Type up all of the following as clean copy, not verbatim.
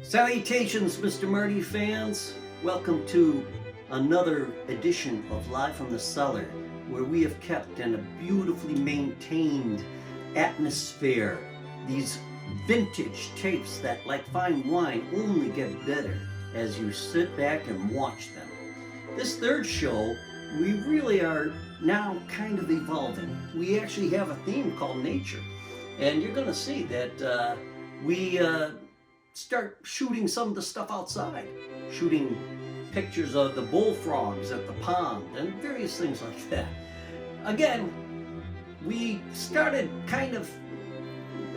Salutations, Mr. Marty fans. Welcome to another edition of Live from the Cellar, where we have kept in a beautifully maintained atmosphere these vintage tapes that, like fine wine, only get better as you sit back and watch them. This third show, we really are now kind of evolving. We actually have a theme called nature, and you're going to see that we start shooting some of the stuff outside, shooting pictures of the bullfrogs at the pond and various things like that. Again, we started kind of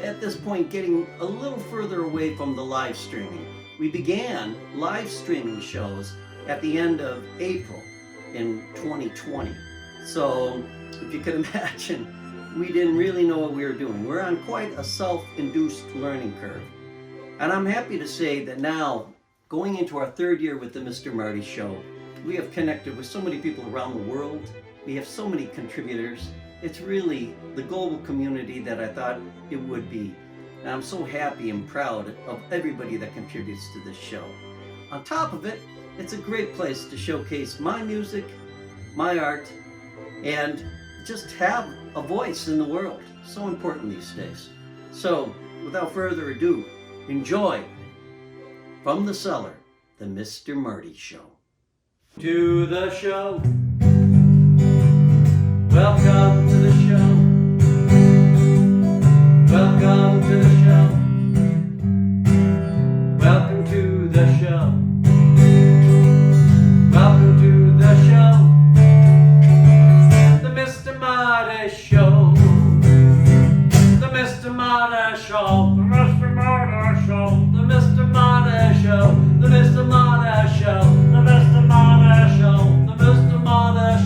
at this point getting a little further away from the live streaming. We began live streaming shows at the end of April in 2020. So if you can imagine, we didn't really know what we were doing. We're on quite a self-induced learning curve. And I'm happy to say that now, going into our third year with the Mr. Marty Show, we have connected with so many people around the world. We have so many contributors. It's really the global community that I thought it would be. And I'm so happy and proud of everybody that contributes to this show. On top of it, it's a great place to showcase my music, my art, and just have a voice in the world. So important these days. So, without further ado, enjoy, from the cellar, the Mr. Marty Show. To the show. Welcome to the show. Welcome to the show. Welcome to the show. Welcome to the show. The Mr. Marty Show. The Mr. Marty Show. The Mr. Marty Show. The Mr. Marty Show. The Mr. Marty Show. The Mr. Marty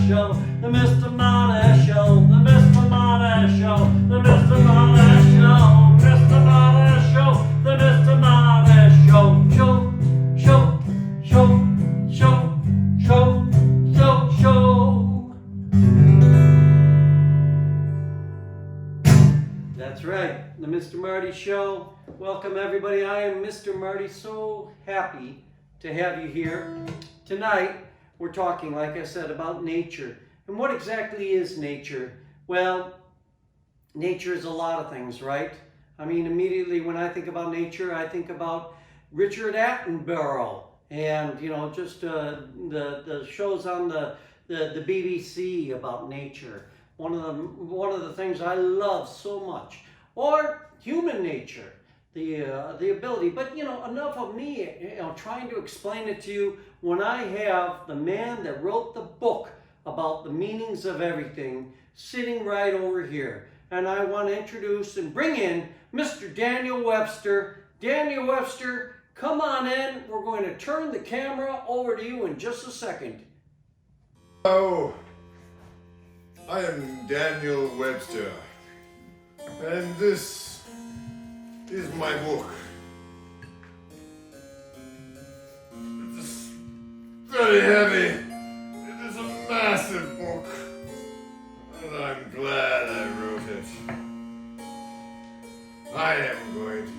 Show. The Mr. Marty Show. The Mr. Marty Show. The Mr. Marty Show. The Mr. Marty Show. Mr. Marty Show. The Mr. Marty Show. Show. That's right, the Mr. Marty Show. Welcome everybody. I am Mr. Marty. So happy to have you here. Tonight, we're talking, like I said, about nature. And what exactly is nature? Well, nature is a lot of things, right? I mean, immediately when I think about nature, I think about Richard Attenborough and, you know, just the shows on the BBC about nature. One of the things I love so much. Or human nature, the ability. But, you know, enough of me, you know, trying to explain it to you when I have the man that wrote the book about the meanings of everything sitting right over here. And I want to introduce and bring in Mr. Daniel Webster. Daniel Webster, come on in. We're going to turn the camera over to you in just a second. Hello, I am Daniel Webster, and this is my book. It's very heavy. It is a massive book, and I'm glad I wrote it. I am going to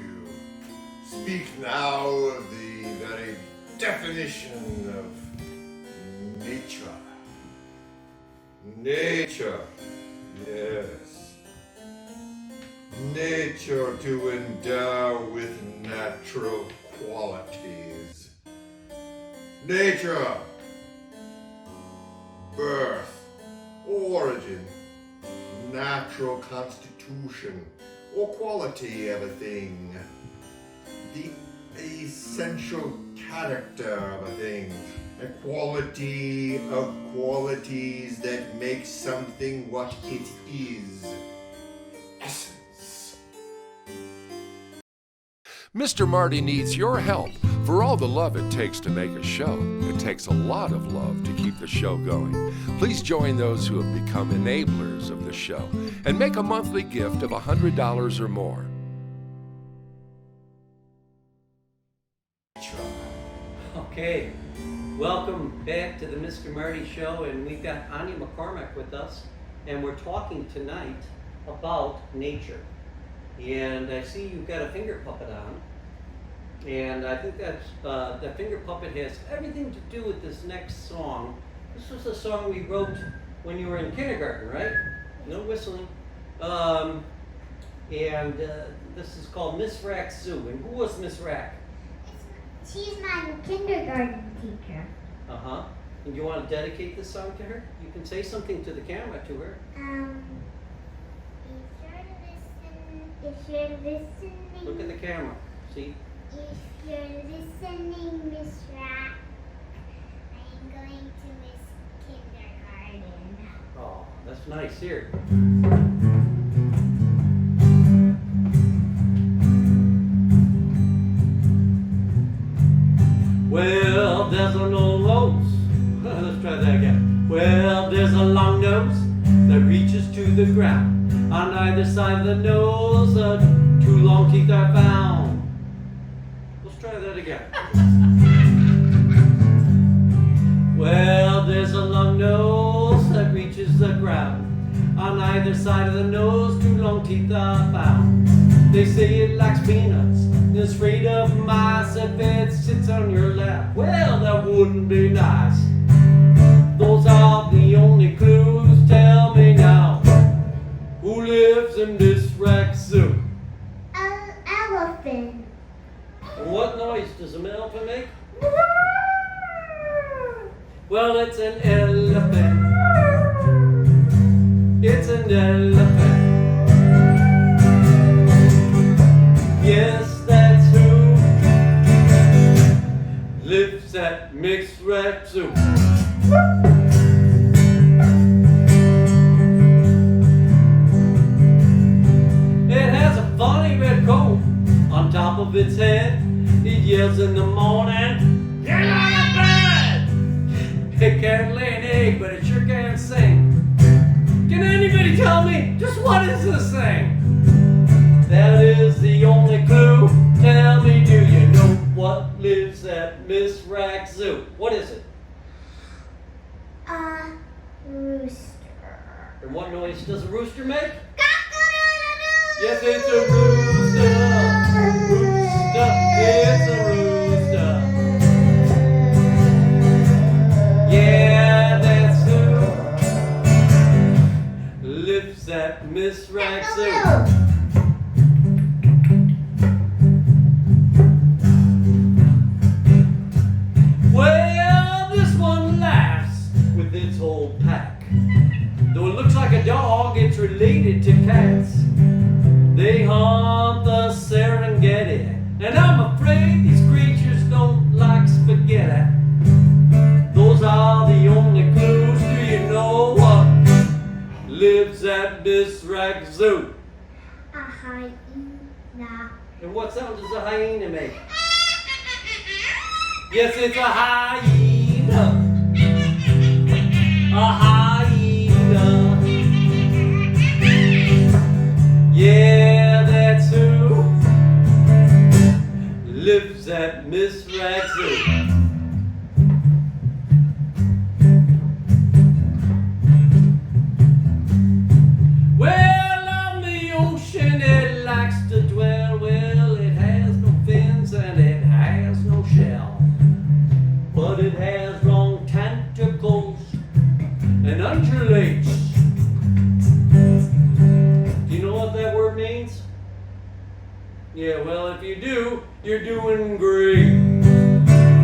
speak now of the very definition of nature. Nature, yes. Nature to endow with natural qualities. Nature, birth, origin, natural constitution, or quality of a thing. The essential character of a thing. A quality of qualities that make something what it is. Essence. Mr. Marty needs your help for all the love it takes to make a show. It takes a lot of love to keep the show going. Please join those who have become enablers of the show and make a monthly gift of $100 or more. Okay, welcome back to the Mr. Marty Show, and we've got Anya McCormick with us, and we're talking tonight about nature. And I see you've got a finger puppet on, and I think that's the finger puppet has everything to do with this next song. This was a song we wrote when you were in kindergarten, right? No whistling. This is called Miss Rack's Zoo. And who was Miss Rack? She's my kindergarten teacher. Uh-huh. And you want to dedicate this song to her? You can say something to the camera to her. If you're listening. Look at the camera. See? If you're listening, Miss Rack, I'm going to miss kindergarten. Oh, that's nice. Here. Well, there's a long nose. Let's try that again. Well, there's a long nose that reaches to the ground. On either side of the nose, two long teeth are found. Let's try that again. Well, there's a long nose that reaches the ground. On either side of the nose, two long teeth are found. They say it likes peanuts, and it's afraid of mice if it sits on your lap. Well, that wouldn't be nice. Those are the only clues. Tell me now, who lives in this Rack Zoo? An elephant. And what noise does an elephant make? Well, it's an elephant. It's an elephant. Yes, that's who lives at Mixed Rack Zoo. It has a funny red coat on top of its head. It yells in the morning, "Get out of bed!" It can't lay an egg, but it sure can sing. Can anybody tell me just what is this thing? That is the only clue. Tell me, do you know what lives at Miss Rack Zoo? What is it? A rooster. And what noise does a rooster make? Cock-a-doodle-doo. Yes, it's a rooster. Rooster, it's a rooster. Yeah, that's who lives at Miss Rack Zoo. Well, this one laughs with its whole pack. Though it looks like a dog, it's related to cats. They haunt the Serengeti, and I'm afraid these creatures don't like spaghetti. Those are the only clues. Do you know what lives at Miss Rack Zoo? A hyena. And what sound does a hyena make? Yes, it's a hyena. A hyena. Yeah, that's who lives at Miss Rack Zoo. Well, on the ocean it likes to dwell. Well, it has no fins and it has no shell, but it has long tentacles and undulates. Do you know what that word means? Yeah, well, if you do, you're doing great.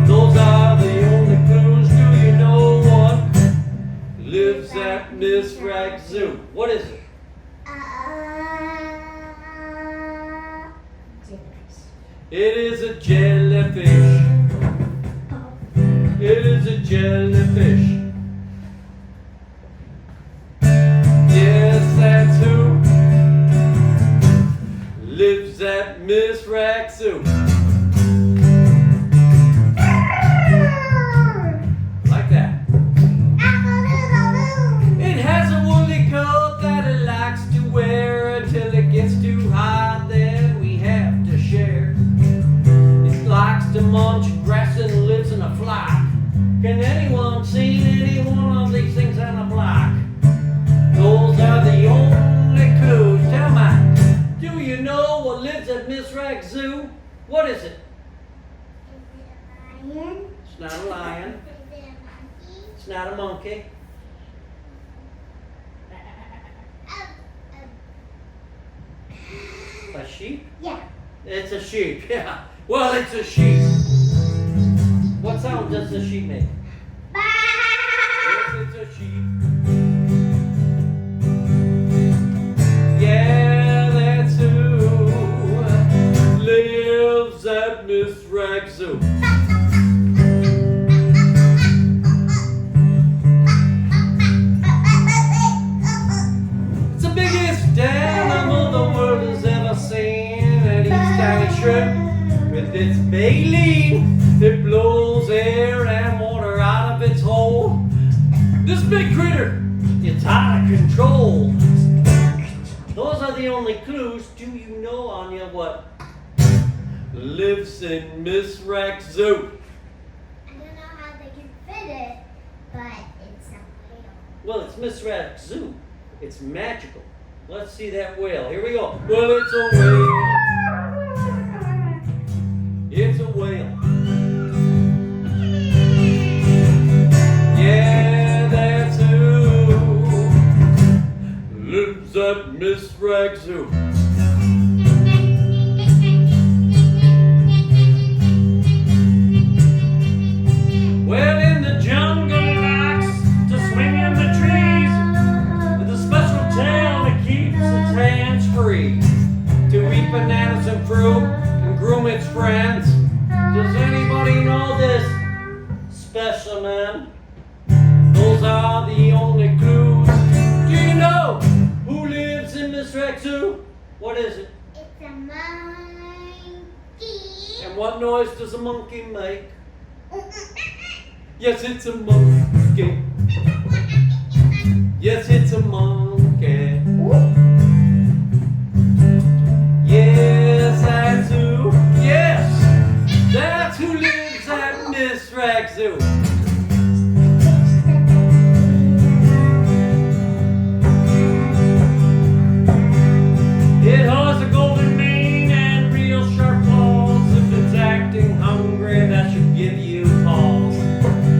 Those are the only clues. Do you know what lives at Miss Rack Zoo? What is it? Jellyfish. It is a jellyfish. It is a jellyfish. Yes, that's who lives at Miss Rack Zoo. Like that. It has a woolly coat that it likes to wear until it gets too hot, then we have to share. It likes to munch grass and lives in a flock. Can anyone see any one of these things on a block? Those are the only clues. Tell me, do you know what lives at Miss Rack Zoo? What is it? Is it a lion? It's not a lion. Is it a monkey? It's not a monkey. A sheep? Yeah. It's a sheep, yeah. Well, it's a sheep. What sound does the sheep make? Yes, it's a sheep. Yeah, that's who lives at Miss Rack Zoo. It's the biggest animal the world has ever seen, and each tiny shrimp with its baleen, it blows air and water out of its hole. This big critter, it's out of control. Those are the only clues. Do you know, Anya, what lives in Miss Rack Zoo? I don't know how they can fit it, but it's a whale. Well, it's Miss Rack Zoo. It's magical. Let's see that whale. Here we go. Well, it's a whale. It's a whale. Yeah, that's who lives at Miss Rack Zoo. Well, in the jungle likes to swing in the trees with a special tail that keeps its hands free to eat bananas and fruit and groom its friends. Does anybody know this specimen? Those are the only clues. Do you know who lives in Miss Rack Zoo? What is it? It's a monkey. And what noise does a monkey make? Yes, it's a monkey. Yes, it's a monkey. Yes, that's who. Yes, that's who lives at Miss Rack Zoo. It has a golden mane and real sharp claws. If it's acting hungry, that should give you pause.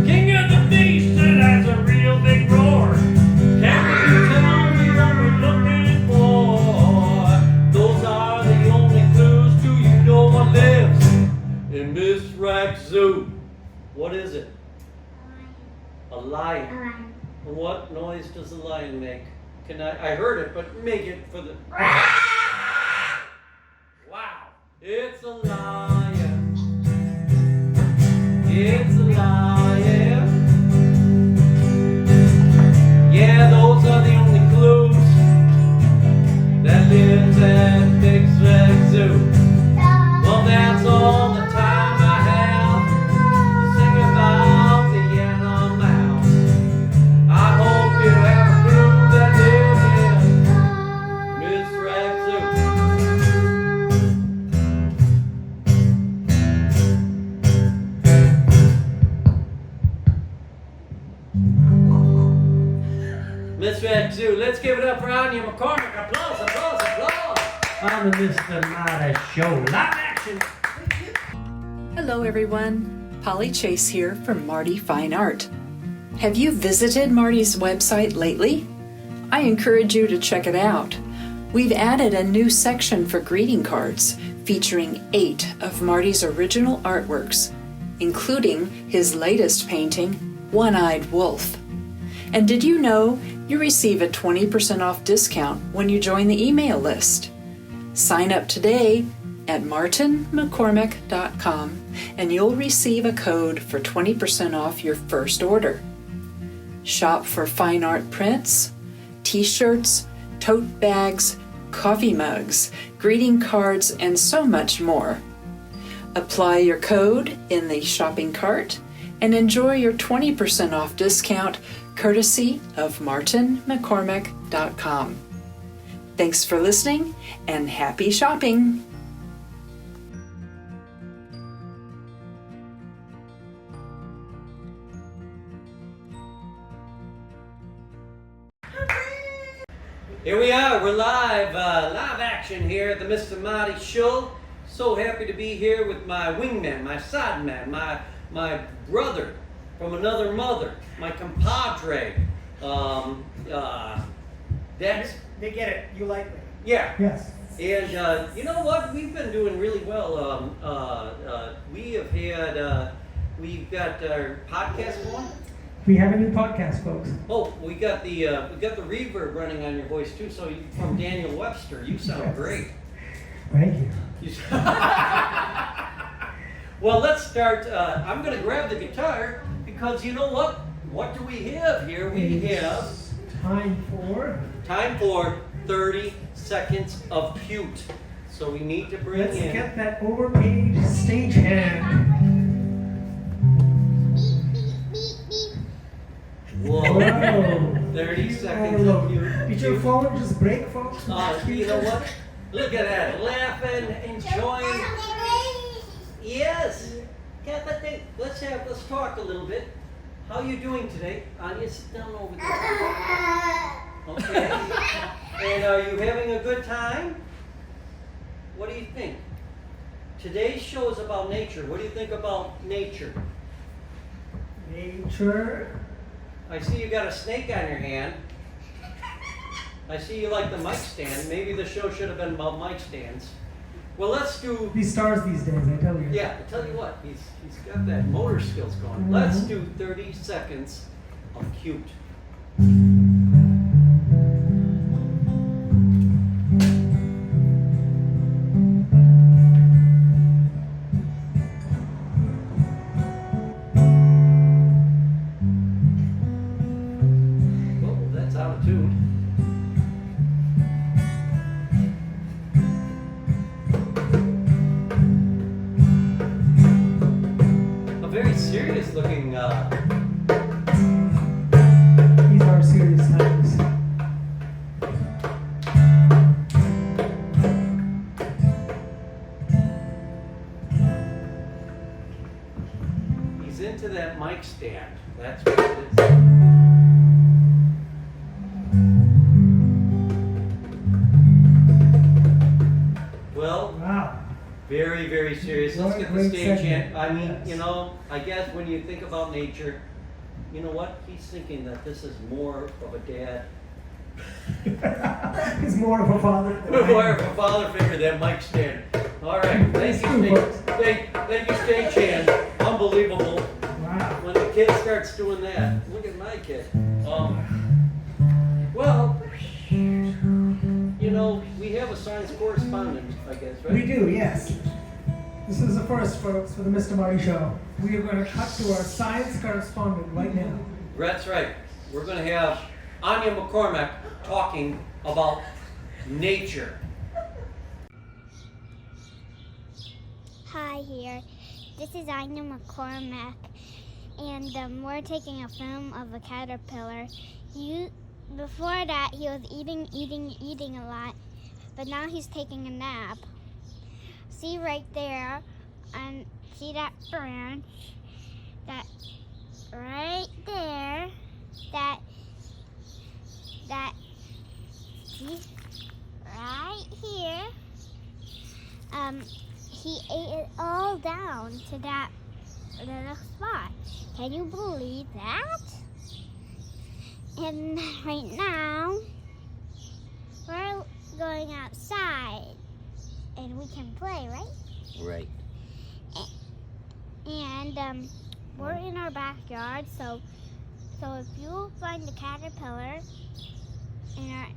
King of the beast, it has a real big roar. Can't you tell me what we're looking for? Those are the only clues. Do you know what lives in Miss Rack Zoo? What is it? A lion. A lion. And what noise does a lion make? I heard it, but make it for the... Wow, it's a lion. It's a lion. Yeah, those are the only clues that lives at Miss Rack Zoo. Well, that's all the time I have to sing about the animals. I hope you have a clue that lives in Miss Rack Zoo. Miss Rack Zoo, let's give it up for Anya McCormick. Applause, applause, applause. On the Mr. Marty Show. Live action. Hello everyone, Polly Chase here from Marty Fine Art. Have you visited Marty's website lately? I encourage you to check it out. We've added a new section for greeting cards featuring 8 of Marty's original artworks, including his latest painting, One-Eyed Wolf. And did you know you receive a 20% off discount when you join the email list? Sign up today at martinmccormick.com and you'll receive a code for 20% off your first order. Shop for fine art prints, t-shirts, tote bags, coffee mugs, greeting cards, and so much more. Apply your code in the shopping cart and enjoy your 20% off discount courtesy of martinmccormack.com. Thanks for listening and happy shopping! Here we are, we're live action here at the Mr. Marty Show. So happy to be here with my wingman, my sideman, my brother from another mother, my compadre. That's They get it. You like me. yeah. Yes. And you know what? We've been doing really well. We've got our podcast going. We have a new podcast, folks. Oh, we got the reverb running on your voice too. So from Daniel Webster, you sound Yes. great. Thank you. Well, let's start. I'm going to grab the guitar because you know what? What do we have here? We have time for 30 seconds of cute. So we need to bring Let's in. get that overpaid stagehand. Whoa. Whoa. 30 seconds of cute. Did your phone just break, folks? You know what? Look at that. Laughing, enjoying. Yes. Yeah, but let's talk a little bit. How you doing today? Anya, sit down over there. Okay. And are you having a good time? What do you think? Today's show is about nature. What do you think about nature? Nature. I see you got a snake on your hand. I see you like the mic stand. Maybe the show should have been about mic stands. Well, let's do. These stars these days, I tell you. Yeah, I tell you what, he's got that motor skills going. Let's do 30 seconds of cute. Whoa, that's out of tune. Very serious looking These are serious times. he's into that mic stand. That's what it is. Well, Wow. very, very serious. Let's What a get the great stage in. segment. I mean, Yes. you know, I guess when you think about nature, you know what? He's thinking that this is more of a dad. He's more of a father than I More am. of a father figure than mic stand. All right. Thank you, thank you, stagehand. Unbelievable. Wow. When the kid starts doing that, look at my kid. Well, you know, we have a science correspondent, I guess, right? We do, yes. This is the first, folks, for the Mr. Marty Show. We are going to cut to our science correspondent right now. That's right. We're going to have Anya McCormack talking about nature. Hi here. This is Ina McCormack, and we're taking a film of a caterpillar. Before that, he was eating a lot, but now he's taking a nap. See right there, and see that branch? That right there. See right here. He ate it all down to that little spot. Can you believe that? And right now, we're going outside and we can play, right? Right. And we're in our backyard, so if you find a caterpillar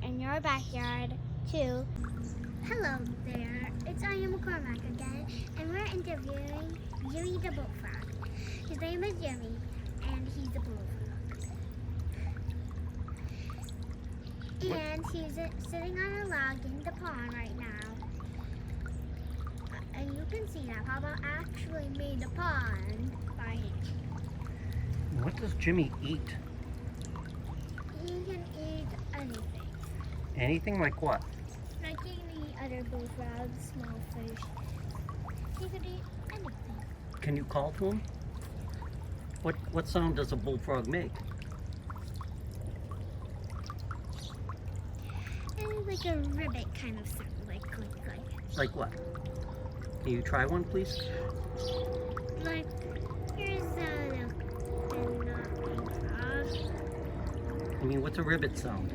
in your backyard too. Hello there, it's Anya McCormack again, and we're interviewing Jimmy the bullfrog. His name is Jimmy, and he's a bullfrog. And he's sitting on a log in the pond right now. And you can see that Papa actually made the pond by hand. What does Jimmy eat? He can eat anything. Anything like what? Like he can eat other bullfrogs, small fish. He could eat anything. Can you call to him? What sound does a bullfrog make? And like a ribbit kind of sound, like click, click. Like what? Can you try one, please? Like, here's a bullfrog. I mean, what's a ribbit sound?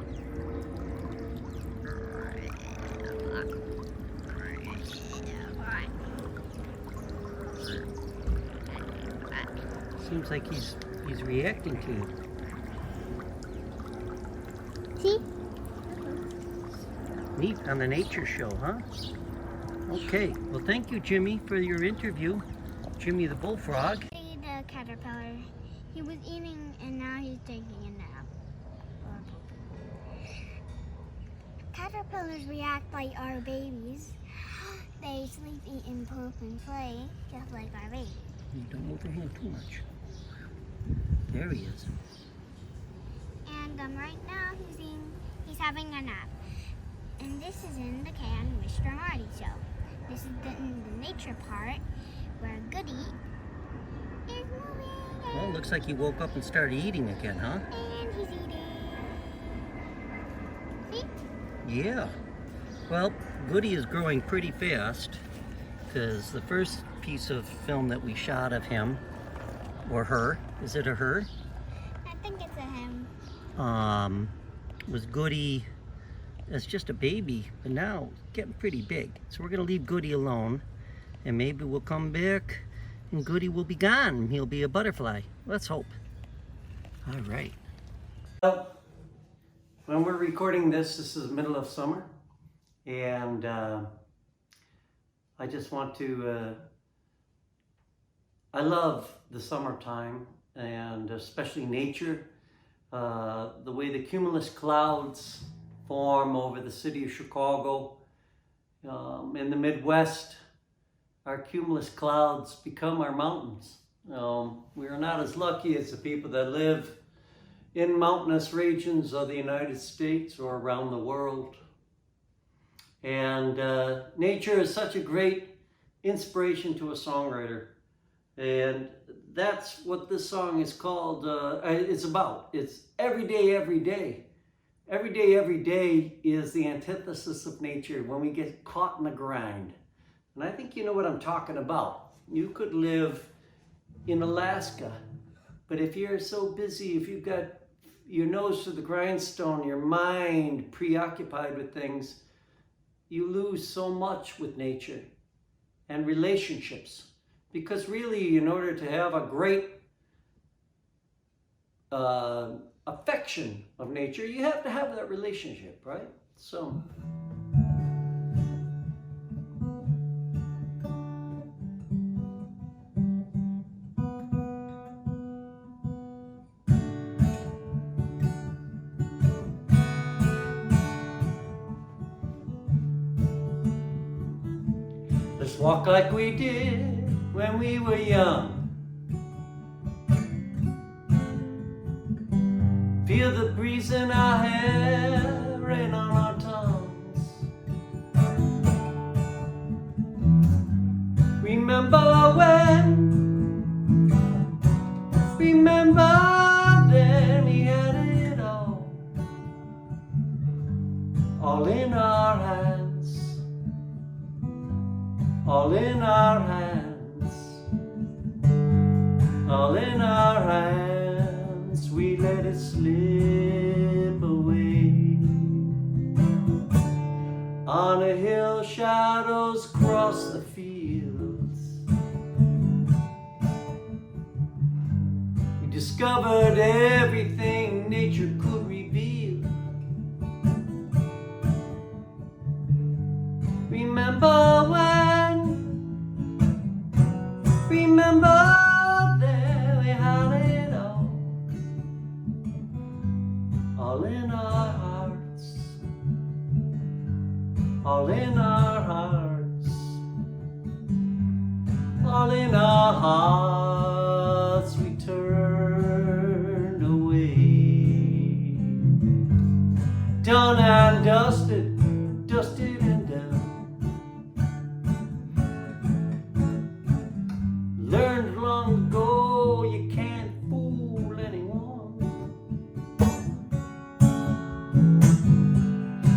Seems like he's reacting to you. See? Neat, on the nature show, huh? Okay, well thank you, Jimmy, for your interview. Jimmy the bullfrog. See the caterpillar. He was eating and now he's taking a nap. Caterpillars react like our babies. They sleep, eat, and poop and play just like our babies. You don't move your hand too much. There he is. And right now he's having a nap. And this is in the Can Mr. Marty show. This is the nature part where Goody is moving. Well, it looks like he woke up and started eating again, huh? And he's eating. See? Yeah. Well, Goody is growing pretty fast because the first piece of film that we shot of him, or her, is it a her? I think it's a him. Was Goody as just a baby, but now getting pretty big. So we're gonna leave Goody alone, and maybe we'll come back and Goody will be gone. He'll be a butterfly. Let's hope. All right. Well, when we're recording this is the middle of summer, and I just want to, I love the summertime, and especially nature. The way the cumulus clouds form over the city of Chicago. In the Midwest, our cumulus clouds become our mountains. We are not as lucky as the people that live in mountainous regions of the United States or around the world. And nature is such a great inspiration to a songwriter. And that's what this song is called, it's about. It's every day, every day. Every day, every day is the antithesis of nature when we get caught in the grind. And I think you know what I'm talking about. You could live in Alaska, but if you're so busy, if you've got your nose to the grindstone, your mind preoccupied with things, you lose so much with nature and relationships. Because really, in order to have a great affection of nature, you have to have that relationship, right? So. Let's walk like we did when we were young. Feel the breeze in our hair, rain on our tongues. Remember when, remember then we had it all in our hands, all in our hands, all in our hands. We let it slip away. On a hill, shadows cross the fields. We discovered everything nature could reveal. Remember when? Remember then we had it all in our hearts, hearts we turned away. Done and dusted, dusted and done. Learned long ago you can't fool anyone.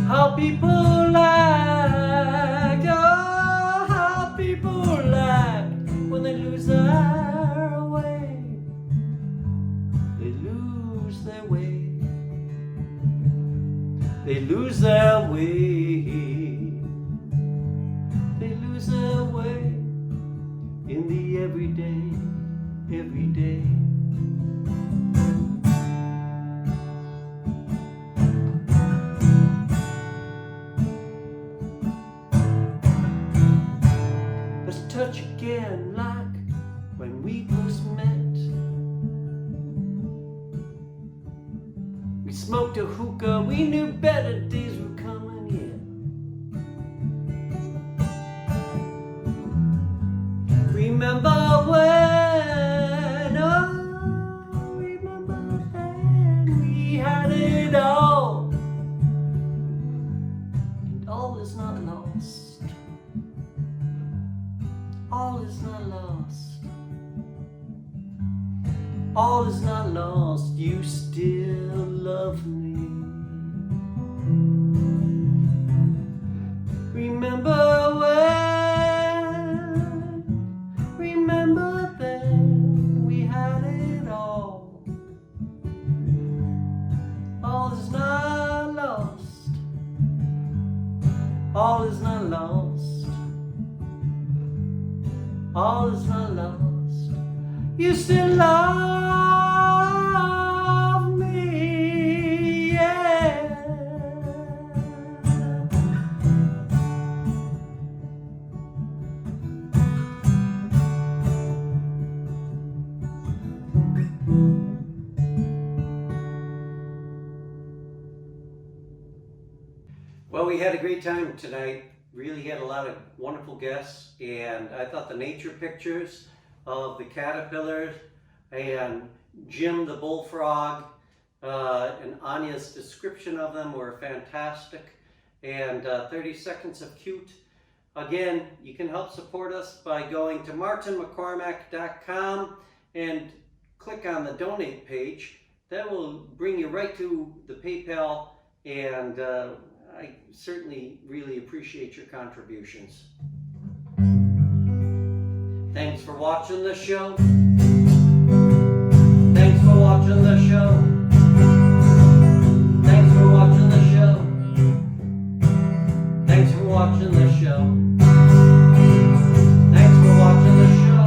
How people act, oh, how people act when they lose their way. They lose their way. They lose their way. They lose their way in the everyday, everyday. Let's touch again like when we first met. We smoked a hookah, we knew better days were coming yet. Remember when, oh, remember when we had it all. And all is not lost. All is not lost. All is not lost. You still love me. Remember when, remember then we had it all. All is not lost. All is not lost. All is not lost. You still love me, yeah. Well, we had a great time tonight. Really had a lot of wonderful guests, and I thought the nature pictures of the caterpillars and Jim the bullfrog and Anya's description of them were fantastic. And 30 Seconds of Cute. Again, you can help support us by going to martinmccormack.com and click on the donate page. That will bring you right to the PayPal, and I certainly really appreciate your contributions. Thanks for watching the show. Thanks for watching the show. Thanks for watching the show. Thanks for watching the show. Thanks for watching the show.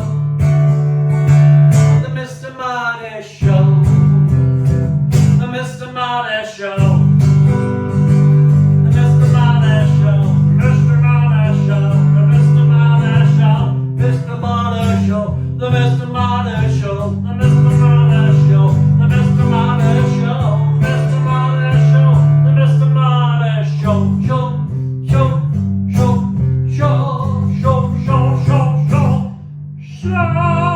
The Mr. Marty Show. The Mr. Marty Show. The Mr. Marty Show, the Mr. Marty Show, the Mr. Marty Show, Mr. Marty Show, the Mr. Marty Show, show, show, show, show, show, show, show, show, show.